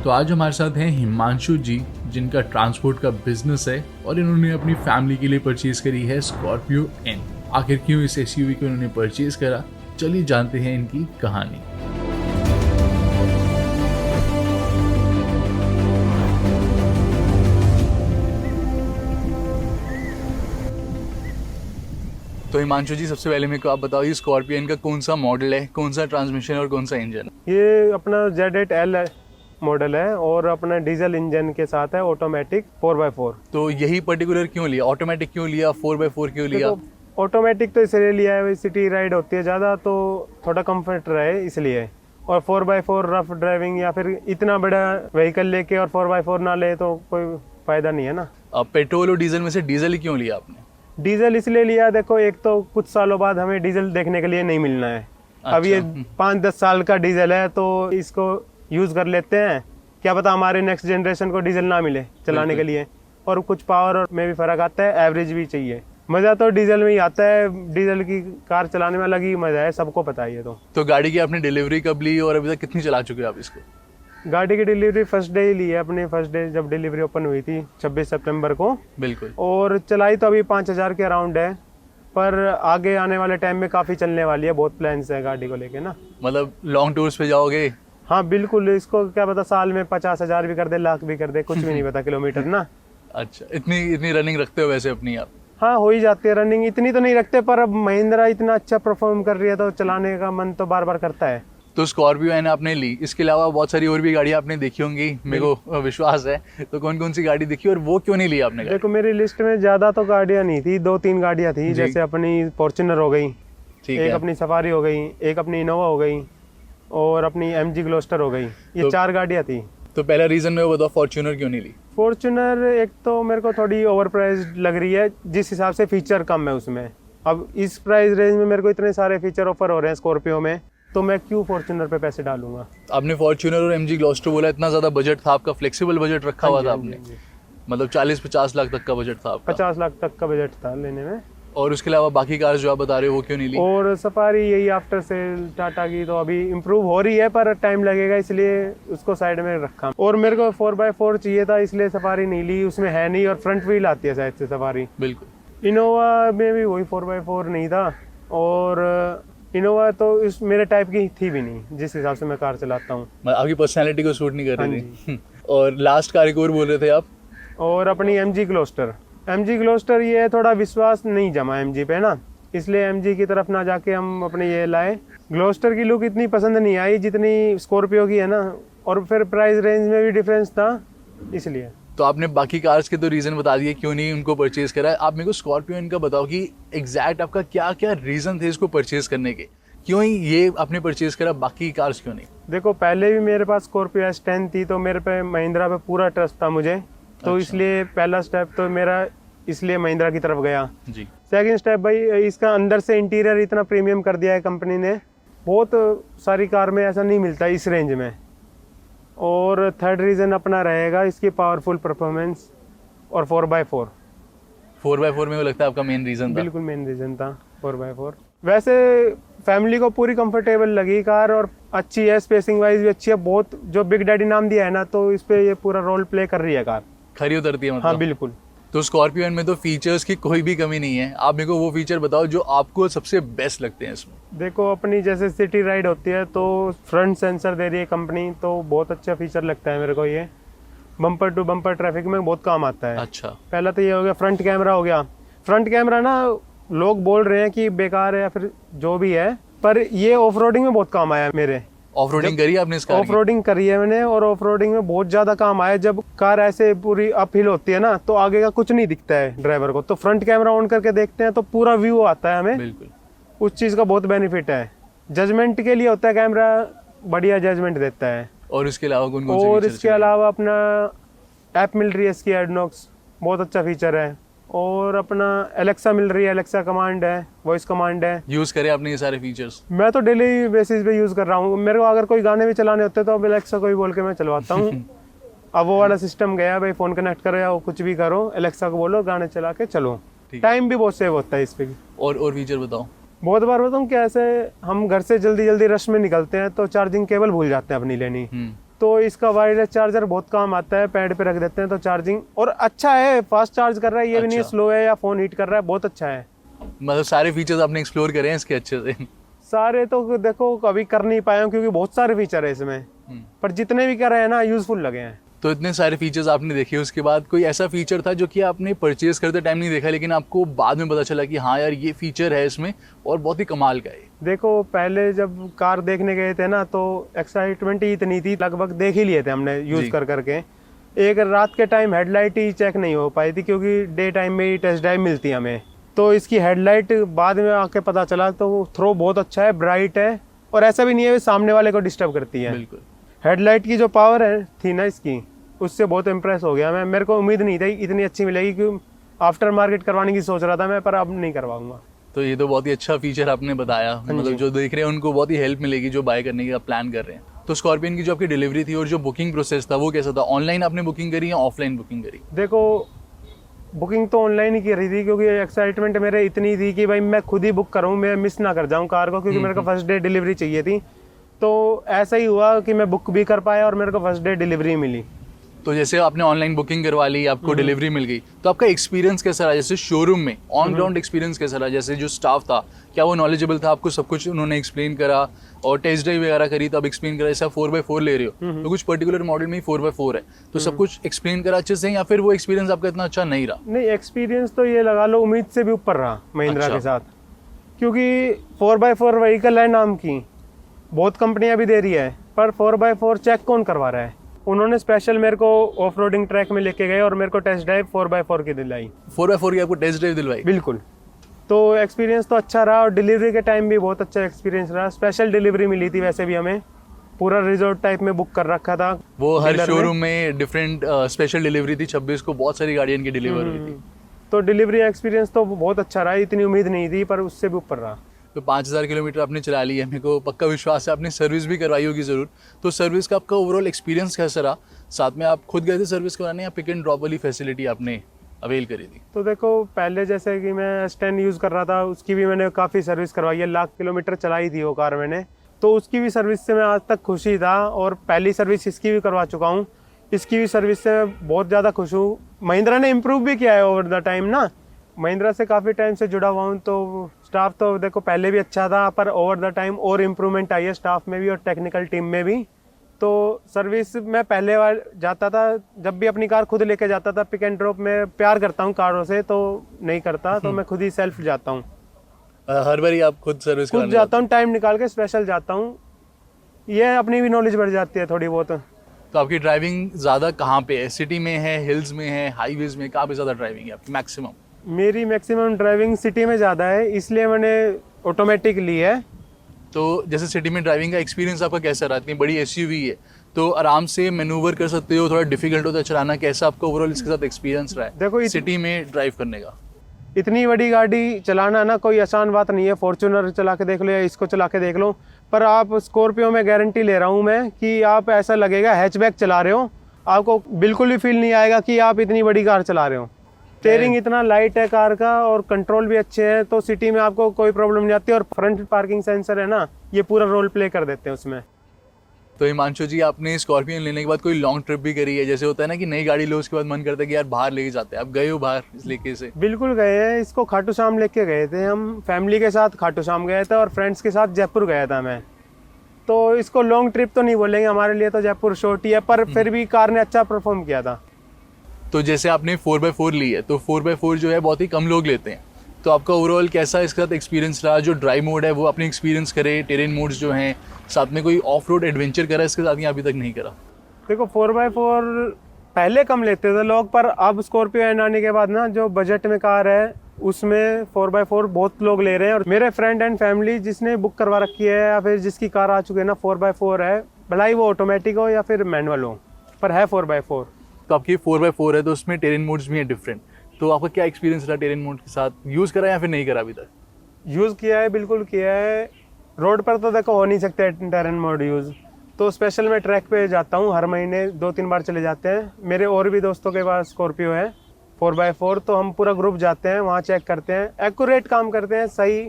तो आज हमारे साथ हैं हिमांशु जी, जिनका ट्रांसपोर्ट का बिजनेस है और इन्होंने अपनी फैमिली के लिए परचेज करी है स्कॉर्पियो एन। आखिर क्यों इस एसयूवी को इन्होंने परचेज करा, चलिए जानते हैं इनकी कहानी। तो हिमांशु जी, सबसे पहले मेरे को आप बताओ, स्कॉर्पियो एन का कौन सा मॉडल है, कौन सा ट्रांसमिशन और कौन सा इंजन? ये अपना Z8L मॉडल है और अपना डीजल इंजन के साथ है, ऑटोमेटिक 4x4। तो यही पर्टिकुलर क्यों लिया, ऑटोमेटिक क्यों लिया, 4x4 क्यों लिया? ऑटोमेटिक तो इसलिए लिया है, सिटी राइड होती है ज़्यादा तो थोड़ा कंफर्ट रहे इसलिए। और 4x4 रफ ड्राइविंग या फिर इतना बड़ा व्हीकल लेके और 4x4 ना ले तो कोई फायदा नहीं है ना। अब पेट्रोल और डीजल में से डीजल ही क्यों लिया आपने? डीजल इसलिए लिया, देखो एक तो कुछ सालों बाद हमें डीजल देखने के लिए नहीं मिलना है। अब ये 5-10 साल का डीजल है तो इसको यूज कर लेते हैं, क्या पता हमारे नेक्स्ट जनरेशन को डीजल ना मिले चलाने के लिए। और कुछ पावर में भी फर्क आता है, एवरेज भी चाहिए। मजा तो डीजल में ही आता है, डीजल की कार चलाने में अलग ही मजा है, सबको पता है ये तो गाड़ी की आपने डिलीवरी कब ली और अभी तक कितनी चला चुके हो आप इसको? गाड़ी की डिलीवरी फर्स्ट डे ही ली है, अपनी फर्स्ट डे जब डिलीवरी ओपन हुई थी 26 सितंबर को। बिल्कुल। और चलाई तो अभी 5000 के अराउंड है, पर आगे आने वाले टाइम में काफी चलने वाली है। बहुत प्लान्स है गाड़ी को लेके ना। मतलब लॉन्ग टूर्स पे जाओगे? हाँ बिल्कुल, इसको क्या पता साल में 50,000 भी कर दे, लाख भी कर दे, कुछ भी नहीं पता किलोमीटर ना। अच्छा, इतनी रनिंग रखते हो वैसे अपनी आप? हाँ हो ही जाती है रनिंग, इतनी तो नहीं रखते, पर अब महिंद्रा इतना अच्छा परफॉर्म कर रही है तो चलाने का मन तो बार बार करता है। तो स्कॉर्पियो एन आपने ली, इसके अलावा बहुत सारी और भी गाड़ियाँ आपने देखी होंगी, मेरे को विश्वास है। तो कौन कौन सी गाड़ी देखी और वो क्यों नहीं ली आपने? देखो मेरी लिस्ट में ज्यादा तो गाड़ियाँ नहीं थी, 2-3 गाड़ियाँ थी। जैसे अपनी फॉर्च्यूनर हो गई, एक अपनी सफारी हो गई, एक अपनी इनोवा हो गई और अपनी MG ग्लोस्टर हो गई। ये 4 गाड़ियाँ थी। तो पहला रीजन मैं बताओ, फॉर्च्यूनर क्यों नहीं ली? फॉर्च्यूनर एक तो मेरे को थोड़ी ओवर प्राइस्ड लग रही है, जिस हिसाब से फीचर कम है उसमें। अब इस प्राइस रेंज में मेरे को इतने सारे फीचर ऑफर हो रहे हैं स्कॉर्पियो में, तो मैं क्यों फॉर्च्यूनर पे पैसे डालूंगा। आपने फॉर्च्यूनर और MG ग्लोस्टर बोला, इतना ज्यादा बजट था आपका, फ्लेक्सिबल बजट रखा हुआ था आपने? मतलब 40-50 लाख तक का बजट था आपका? 50 लाख तक का बजट था लेने में। और उसके अलावा बाकी कार्स जो आप बता रहे हो वो क्यों नहीं ली? और सफारी यही आफ्टर सेल टाटा की तो अभी इम्प्रूव हो रही है, पर टाइम लगेगा, इसलिए उसको साइड में रखा। और मेरे को 4x4 चाहिए था, इसलिए सफारी नहीं ली, उसमें है नहीं। और फ्रंट व्हील आती है शायद से सफारी। बिल्कुल। इनोवा में भी वही 4x4 नहीं था, और इनोवा तो इस मेरे टाइप की थी भी नहीं, जिस हिसाब से मैं कार चलाता हूँ। आपकी पर्सनैलिटी को सूट नहीं कर रही थी। और लास्ट कार एक और बोल रहे थे आप? और अपनी MG ग्लोस्टर ये थोड़ा विश्वास नहीं जमा MG पे ना, इसलिए MG की तरफ ना जाके हम अपने ये लाए। ग्लोस्टर की लुक इतनी पसंद नहीं आई जितनी स्कॉर्पियो की है ना, और फिर प्राइस रेंज में भी डिफरेंस था इसलिए। तो आपने बाकी कार्स के तो रीजन बता दिए क्यों नहीं उनको परचेज करा है। आप मेरे को स्कॉर्पियो इनका बताओ कि एग्जैक्ट आपका क्या क्या रीजन थे इसको परचेज करने के, क्यों ही ये आपने परचेज करा, बाकी कार्स क्यों नहीं? देखो पहले भी मेरे पास स्कॉर्पियो S10 थी, तो मेरे पे महिंद्रा पे पूरा ट्रस्ट था मुझे, तो इसलिए पहला स्टेप तो मेरा इसलिए महिंद्रा की तरफ गया जी। सेकंड स्टेप भाई, इसका अंदर से इंटीरियर इतना प्रीमियम कर दिया है कंपनी ने, बहुत सारी कार में ऐसा नहीं मिलता इस रेंज में। और थर्ड रीज़न अपना रहेगा इसकी पावरफुल परफॉर्मेंस और 4x4। 4x4 में वो लगता है आपका मेन रीज़न था? बिल्कुल मेन रीज़न था 4x4। वैसे फैमिली को पूरी कंफर्टेबल लगी कार, और अच्छी है, स्पेसिंग वाइज भी अच्छी है बहुत। जो बिग डैडी नाम दिया है ना, तो इस पे ये पूरा रोल प्ले कर रही है कार, खरी उतरती है मतलब? हाँ बिल्कुल। तो स्कॉर्पियो में तो फीचर्स की कोई भी कमी नहीं है। आप मेरे को वो फीचर बताओ जो आपको सबसे बेस्ट लगते हैं इसमें। देखो अपनी जैसे सिटी राइड होती है तो फ्रंट सेंसर दे रही है कंपनी, तो बहुत अच्छा फीचर लगता है मेरे को ये। बम्पर टू बम्पर ट्रैफिक में बहुत काम आता है। अच्छा, पहला तो ये हो गया फ्रंट कैमरा हो गया। फ्रंट कैमरा ना लोग बोल रहे हैं कि बेकार है या फिर जो भी है, पर ये ऑफ रोडिंग में बहुत काम आया मेरे। ऑफ रोडिंग करी आपने इसका? ऑफ रोडिंग करी है मैंने, और ऑफ रोडिंग में बहुत ज्यादा काम आया। जब कार ऐसे पूरी अप हिल होती है ना, तो आगे का कुछ नहीं दिखता है ड्राइवर को, तो फ्रंट कैमरा ऑन करके देखते हैं तो पूरा व्यू आता है हमें। बिल्कुल, उस चीज का बहुत बेनिफिट है। जजमेंट के लिए होता है कैमरा, बढ़िया जजमेंट देता है। और इसके अलावा कौन-कौन से? और इसके अलावा अपना ऐप मिल रही है इसकी, एडनॉक्स, बहुत अच्छा फीचर है। और अपना एलेक्सा मिल रही है, एलेक्सा कमांड है, वॉइस कमांड है। यूज करे आपने ये सारे फीचर्स? मैं तो डेली बेसिस पे यूज कर रहा हूँ। मेरे को अगर कोई गाने भी चलाने होते हैं तो एलेक्सा को ही बोल के मैं चलवाता हूँ। अब वो वाला सिस्टम गया भाई, फोन कनेक्ट करो या कुछ भी करो, एलेक्सा को बोलो गाने चला के चलो। टाइम भी बहुत सेव होता है इस पे। और फीचर बताओ। बहुत बार बताऊँ, कैसे हम घर से जल्दी जल्दी रश में निकलते हैं तो चार्जिंग केबल भूल जाते हैं अपनी लेनी, तो इसका वायरलेस चार्जर बहुत काम आता है, पैड पे रख देते हैं तो चार्जिंग, और अच्छा है, फास्ट चार्ज कर रहा है, ये भी नहीं अच्छा। स्लो है या फ़ोन हीट कर रहा है, बहुत अच्छा है। मतलब सारे फीचर्स आपने एक्सप्लोर करे हैं इसके अच्छे से। सारे तो देखो कभी कर नहीं पाया हूँ क्योंकि बहुत सारे फीचर है इसमें, पर जितने भी करे हैं ना यूजफुल लगे हैं। तो इतने सारे फीचर्स आपने देखे, उसके बाद कोई ऐसा फीचर था जो कि आपने परचेज करते टाइम नहीं देखा लेकिन आपको बाद में पता चला कि हाँ यार ये फीचर है इसमें और बहुत ही कमाल का है? देखो पहले जब कार देखने गए थे ना तो एक्साइटमेंट ही इतनी थी, लगभग देख ही लिए थे हमने यूज कर करके। एक रात के टाइम हेडलाइट ही चेक नहीं हो पाई थी क्योंकि डे टाइम में ही टेस्ट ड्राइव मिलती है हमें, तो इसकी हेडलाइट बाद में आके पता चला तो थ्रो बहुत अच्छा है, ब्राइट है, और ऐसा भी नहीं है सामने वाले को डिस्टर्ब करती है। बिल्कुल। हेडलाइट की जो पावर है थी ना इसकी, उससे बहुत इम्प्रेस हो गया मैं। मेरे को उम्मीद नहीं थी इतनी अच्छी मिलेगी, क्योंकि आफ्टर मार्केट करवाने की सोच रहा था मैं, पर अब नहीं करवाऊंगा। तो ये तो बहुत ही अच्छा फीचर आपने बताया, मतलब जो देख रहे हैं उनको बहुत ही हेल्प मिलेगी जो बाय करने का प्लान कर रहे हैं। तो स्कॉर्पियन की जो आपकी डिलीवरी थी और जो बुकिंग प्रोसेस था वो कैसा था? ऑनलाइन आपने बुकिंग करी या ऑफलाइन बुकिंग करी? देखो बुकिंग तो ऑनलाइन ही की रही थी क्योंकि एक्साइटमेंट मेरे इतनी थी कि भाई मैं खुद ही बुक करूँ, मैं मिस ना कर जाऊँ कार को, क्योंकि मेरे को फर्स्ट डे डिलीवरी चाहिए थी। तो ऐसा ही हुआ कि मैं बुक भी कर पाया और मेरे को फर्स्ट डे डिलीवरी मिली। तो जैसे आपने ऑनलाइन बुकिंग करवा ली, आपको डिलीवरी मिल गई, तो आपका एक्सपीरियंस कैसा रहा? जैसे शोरूम में ऑन ग्राउंड एक्सपीरियंस कैसा रहा? जैसे जो स्टाफ था क्या वो नॉलेजेबल था? आपको सब कुछ उन्होंने एक्सप्लेन करा और टेस्ट ड्राइव वगैरह करी तो आप एक्सप्लेन करा? जैसे आप 4x4 ले रहे हो तो कुछ पर्टिकुलर मॉडल में ही 4x4 है, तो सब कुछ एक्सप्लेन करा अच्छे से, या फिर वो एक्सपीरियंस आपका इतना अच्छा नहीं रहा? नहीं, एक्सपीरियंस तो ये लगा लो उम्मीद से भी ऊपर रहा महिंद्रा अच्छा। के साथ, क्योंकि 4x4 व्हीकल है नाम की, बहुत कंपनियां भी दे रही है, पर 4x4 चेक कौन करवा रहा है? उन्होंने स्पेशल मेरे को ऑफ रोडिंग ट्रैक में लेके गए और मेरे को टेस्ट ड्राइव 4x4 की दिलाई। 4x4 की आपको टेस्ट ड्राइव दिलवाई? बिल्कुल। तो एक्सपीरियंस तो अच्छा रहा और डिलीवरी के टाइम भी बहुत अच्छा एक्सपीरियंस रहा। स्पेशल डिलीवरी मिली थी, वैसे भी हमें पूरा रिजॉर्ट टाइप में बुक कर रखा था। वो हर शोरूम में डिफरेंट स्पेशल डिलीवरी थी, 26 को बहुत सारी गाड़ियाँ इनकी डिलीवर हुई थी। तो डिलीवरी एक्सपीरियंस तो बहुत अच्छा रहा, इतनी उम्मीद नहीं थी पर उससे भी ऊपर रहा। तो 5000 किलोमीटर आपने चला ली है, मेरे को पक्का विश्वास है आपने सर्विस भी करवाई होगी ज़रूर। तो सर्विस का आपका ओवरऑल एक्सपीरियंस कैसा रहा? साथ में आप खुद गए थे सर्विस कराने या पिक एंड ड्रॉप वाली फैसिलिटी आपने अवेल करी थी? तो देखो पहले जैसे कि मैं S10 यूज़ कर रहा था, उसकी भी मैंने काफ़ी सर्विस करवाई है, लाख किलोमीटर चलाई थी वो कार मैंने, तो उसकी भी सर्विस से मैं आज तक खुश ही था। और पहली सर्विस इसकी भी करवा चुका हूँ, इसकी भी सर्विस से मैं बहुत ज़्यादा खुश हूँ। महिंद्रा ने इम्प्रूव भी किया है ओवर द टाइम ना, महिंद्रा से काफ़ी टाइम से जुड़ा हुआ हूँ, तो स्टाफ तो देखो पहले भी अच्छा था, पर ओवर द टाइम और इम्प्रूवमेंट आई है स्टाफ में भी और टेक्निकल टीम में भी। तो सर्विस मैं पहले बार जाता था, जब भी अपनी कार खुद लेके जाता था पिक एंड ड्रॉप में, प्यार करता हूँ कारों से तो नहीं करता, तो मैं खुद ही सेल्फ जाता हूँ। हर बार ही आप खुद सर्विस खुद जाता हूँ, टाइम निकाल के स्पेशल जाता हूँ, ये अपनी भी नॉलेज बढ़ जाती है थोड़ी बहुत। तो आपकी ड्राइविंग ज़्यादा कहाँ पे है? सिटी में है, हिल्स में है, हाईवेज में, कहाँ पे ज़्यादा ड्राइविंग है आपकी मैक्सिमम? मेरी मैक्सिमम ड्राइविंग सिटी में ज़्यादा है, इसलिए मैंने ऑटोमेटिक ली है। तो जैसे सिटी में ड्राइविंग का एक्सपीरियंस आपका कैसा रहा? इतनी बड़ी एसयूवी है तो आराम से मैनूवर कर सकते हो, थोड़ा डिफिकल्ट होता है चलाना, कैसा आपका ओवरऑल इसके साथ एक्सपीरियंस रहा है देखो सिटी में ड्राइव करने का? इतनी बड़ी गाड़ी चलाना ना कोई आसान बात नहीं है, फॉर्च्यूनर चला के देख लो या इसको चला के देख लो, पर आप स्कॉर्पियो में गारंटी ले रहा हूँ मैं कि आप ऐसा लगेगा हैचबैक चला रहे हो, आपको बिल्कुल भी फील नहीं आएगा कि आप इतनी बड़ी कार चला रहे हो। स्टीयरिंग इतना लाइट है कार का और कंट्रोल भी अच्छे हैं, तो सिटी में आपको कोई प्रॉब्लम नहीं आती। और फ्रंट पार्किंग सेंसर है ना, ये पूरा रोल प्ले कर देते हैं उसमें। तो हिमांशु जी, आपने स्कॉर्पियन लेने के बाद कोई लॉन्ग ट्रिप भी करी है? जैसे होता है ना कि नई गाड़ी लो उसके बाद मन करता है कि यार बाहर लेके जाते हैं, आप गए हो बाहर इस लेके से? बिल्कुल गए हैं, इसको खाटू श्याम लेके गए थे हम, फैमिली के साथ खाटू श्याम गए थे और फ्रेंड्स के साथ जयपुर गया था मैं। तो इसको लॉन्ग ट्रिप तो नहीं बोलेंगे, हमारे लिए तो जयपुर शॉर्ट ही है, पर फिर भी कार ने अच्छा परफॉर्म किया था। तो जैसे आपने 4x4 ली है, तो 4x4 जो है बहुत ही कम लोग लेते हैं, तो आपका ओवरऑल कैसा इसके साथ एक्सपीरियंस रहा? जो ड्राइव मोड है वो अपनी एक्सपीरियंस करे, टेरेन मोड्स जो हैं, साथ में कोई ऑफ रोड एडवेंचर करा इसके साथ या अभी तक नहीं करा? देखो 4x4 पहले कम लेते थे लोग, पर अब स्कॉर्पियो एन आने के बाद ना जो बजट में कार है उसमें 4x4 बहुत लोग ले रहे हैं। और मेरे फ्रेंड एंड फैमिली जिसने बुक करवा रखी है या फिर जिसकी कार आ चुकी है ना 4x4 है, भला ही वो ऑटोमेटिक हो या फिर मैनुअल हो, पर है 4x4। तो आपकी 4x4 है तो उसमें टेरेन मोड्स भी हैं डिफरेंट, तो आपका क्या एक्सपीरियंस रहा टेरेन मोड के साथ? यूज़ करा या फिर नहीं करा अभी तक? यूज़ किया है, बिल्कुल किया है। रोड पर तो देखो हो नहीं सकते टेरेन मोड यूज़, तो स्पेशल मैं ट्रैक पे जाता हूँ, हर महीने 2-3 बार चले जाते हैं। मेरे और भी दोस्तों के पास स्कॉर्पियो है 4x4, तो हम पूरा ग्रुप जाते हैं, वहाँ चेक करते हैं, एक्यूरेट काम करते हैं, सही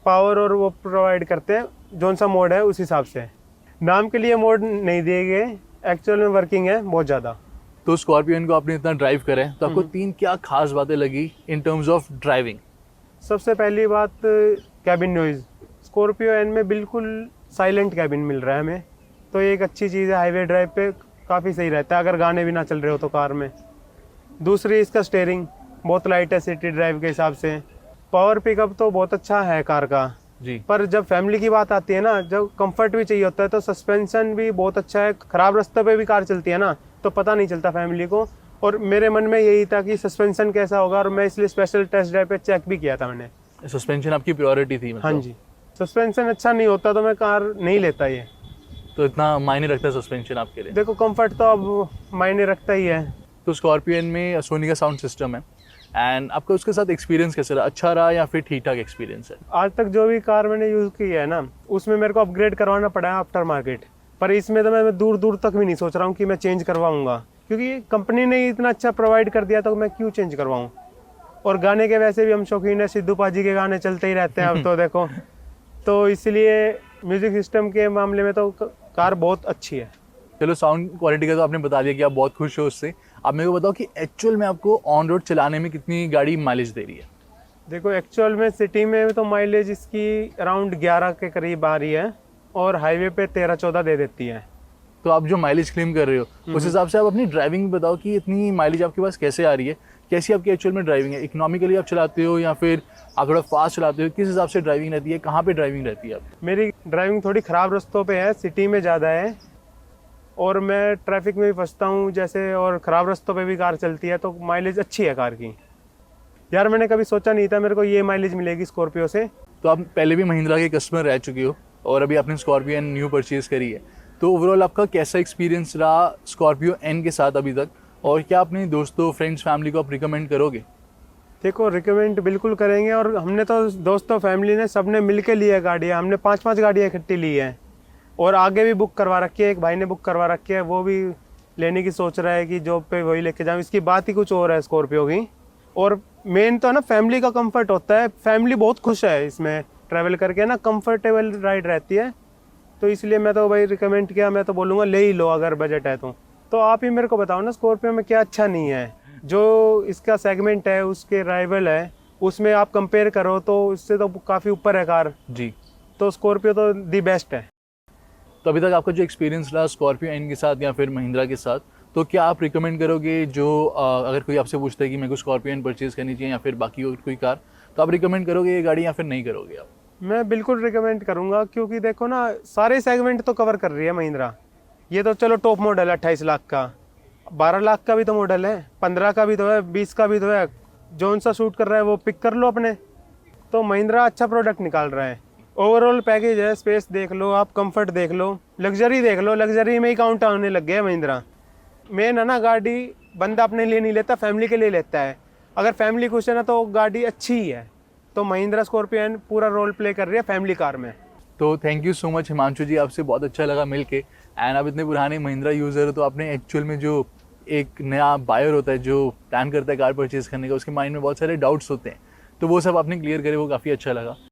पावर और वो प्रोवाइड करते हैं, जौन सा मोड है उस हिसाब से। नाम के लिए मोड नहीं दिए गए, एक्चुअल में वर्किंग है बहुत ज़्यादा। तो स्कॉर्पियो एन को आपने इतना ड्राइव करा है, तो आपको 3 क्या खास बातें लगी इन टर्म्स ऑफ ड्राइविंग? सबसे पहली बात कैबिन नॉइज़, स्कॉर्पियो एन में बिल्कुल साइलेंट कैबिन मिल रहा है हमें, तो ये एक अच्छी चीज़ है। हाईवे ड्राइव पे काफ़ी सही रहता है अगर गाने भी ना चल रहे हो तो कार में। दूसरी, इसका स्टीयरिंग बहुत लाइट है सिटी ड्राइव के हिसाब से। पावर पिकअप तो बहुत अच्छा है कार का जी, पर जब फैमिली की बात आती है ना, जब कंफर्ट भी चाहिए होता है, तो सस्पेंशन भी बहुत अच्छा है। ख़राब रास्ते पे भी कार चलती है ना तो पता नहीं चलता फैमिली को, और मेरे मन में यही था कि सस्पेंशन कैसा होगा, और मैं इसलिए स्पेशल टेस्ट ड्राइव पे चेक भी किया था मैंने। सस्पेंशन आपकी प्रायोरिटी थी मतलब? हाँ जी, सस्पेंशन अच्छा नहीं होता तो मैं कार नहीं लेता ये। तो इतना मायने रखता है सस्पेंशन आपके लिए? देखो कंफर्ट तो अब मायने रखता ही है। तो स्कॉर्पियो एन में सोनी का साउंड सिस्टम है, एंड आपका उसके साथ एक्सपीरियंस कैसा रहा? अच्छा रहा या फिर ठीक ठाक एक्सपीरियंस है? आज तक जो भी कार मैंने यूज़ की है ना, उसमें मेरे को अपग्रेड करवाना पड़ा है आफ्टर मार्केट, पर इसमें तो मैं दूर दूर तक भी नहीं सोच रहा हूँ कि मैं चेंज करवाऊँगा, क्योंकि कंपनी ने इतना अच्छा प्रोवाइड कर दिया तो मैं क्यों चेंज करवाऊँ। और गाने के वैसे भी हम शौकीन है, सिद्धू पाजी के गाने चलते ही रहते हैं अब तो देखो, तो इसलिए म्यूज़िक सिस्टम के मामले में तो कार बहुत अच्छी है। चलो, साउंड क्वालिटी का तो आपने बता दिया कि आप बहुत खुश हो उससे। आप मेरे को बताओ कि एक्चुअल में आपको ऑन रोड चलाने में कितनी गाड़ी माइलेज दे रही है? देखो एक्चुअल में सिटी में तो माइलेज इसकी अराउंड 11 के करीब आ रही है, और हाईवे पे 13-14 दे देती है। तो आप जो माइलेज क्लेम कर रहे हो उस हिसाब से आप अपनी ड्राइविंग भी बताओ कि इतनी माइलेज आपके पास कैसे आ रही है, कैसी आपकी एक्चुअल में ड्राइविंग है? इकोनॉमिकली आप चलाते हो या फिर आप थोड़ा फास्ट चलाते हो? किस हिसाब से ड्राइविंग रहती है, कहाँ पे ड्राइविंग रहती है आपकी? मेरी ड्राइविंग थोड़ी ख़राब रास्तों पे है, सिटी में ज़्यादा है, और मैं ट्रैफिक में भी फंसता हूँ जैसे, और ख़राब रास्तों पे भी कार चलती है, तो माइलेज अच्छी है कार की। यार मैंने कभी सोचा नहीं था मेरे को ये माइलेज मिलेगी स्कॉर्पियो से। तो आप पहले भी महिंद्रा के कस्टमर रह चुके हो और अभी आपने स्कॉर्पियो एन न्यू परचेज करी है, तो ओवरऑल आपका कैसा एक्सपीरियंस रहा स्कॉर्पियो एन के साथ अभी तक, और क्या अपने दोस्तों, फ्रेंड्स, फैमिली को आप रिकमेंड करोगे? देखो रिकमेंड बिल्कुल करेंगे, और हमने तो दोस्तों फैमिली ने सबने मिल के ली है गाड़ियाँ, हमने 5-5 गाड़ियाँ इकट्ठी ली हैं, और आगे भी बुक करवा रखी है, एक भाई ने बुक करवा रखी है, वो भी लेने की सोच रहा है कि जॉब पे वही लेके जाऊँ। इसकी बात ही कुछ और है स्कॉर्पियो की। और मेन तो है ना फैमिली का कंफर्ट होता है, फैमिली बहुत खुश है इसमें ट्रैवल करके ना, कंफर्टेबल राइड रहती है, तो इसलिए मैं तो भाई रिकमेंड किया, मैं तो बोलूँगा ले ही लो अगर बजट है तो आप ही मेरे को बताओ ना स्कॉर्पियो में क्या अच्छा नहीं है। जो इसका सेगमेंट है, उसके राइवल है, उसमें आप कंपेयर करो तो इससे तो काफ़ी ऊपर है कार जी, तो स्कॉर्पियो तो दी बेस्ट है। तो अभी तक आपका जो एक्सपीरियंस रहा स्कॉर्पियो एन के साथ या फिर महिंद्रा के साथ, तो क्या आप रिकमेंड करोगे जो अगर कोई आपसे पूछता है कि मेरे को स्कॉर्पियो एन परचेज करनी चाहिए या फिर बाकी और कोई कार, तो आप रिकमेंड करोगे ये गाड़ी या फिर नहीं करोगे आप? मैं बिल्कुल रिकमेंड करूंगा, क्योंकि देखो ना सारे सेगमेंट तो कवर कर रही है महिंद्रा। ये तो चलो टॉप मॉडल है 28 लाख का, 12 लाख का भी तो मॉडल है, 15 का भी तो है, 20 का भी तो है, जौन सा शूट कर रहा है वो पिक कर लो अपने। तो महिंद्रा अच्छा प्रोडक्ट निकाल रहा है। ओवरऑल पैकेज है, स्पेस देख लो आप, कंफर्ट देख लो, लग्जरी देख लो, लग्जरी में ही काउंट होने लग गया महिंद्रा। मेन है ना गाड़ी बंदा अपने लिए नहीं लेता, फैमिली के लिए लेता है। अगर फैमिली खुश है ना तो गाड़ी अच्छी ही है, तो महिंद्रा स्कॉर्पियो एन पूरा रोल प्ले कर रही है फैमिली कार में। तो thank you so much Himanshu ji, आपसे बहुत अच्छा लगा मिलके। एंड आप इतने पुराने महिंद्रा यूज़र हो, तो आपने एक्चुअल में जो एक नया बायर होता है जो प्लान करता है कार परचेज करने का, उसके माइंड में बहुत सारे डाउट्स होते हैं, तो वो सब आपने क्लियर करे, वो काफ़ी अच्छा लगा।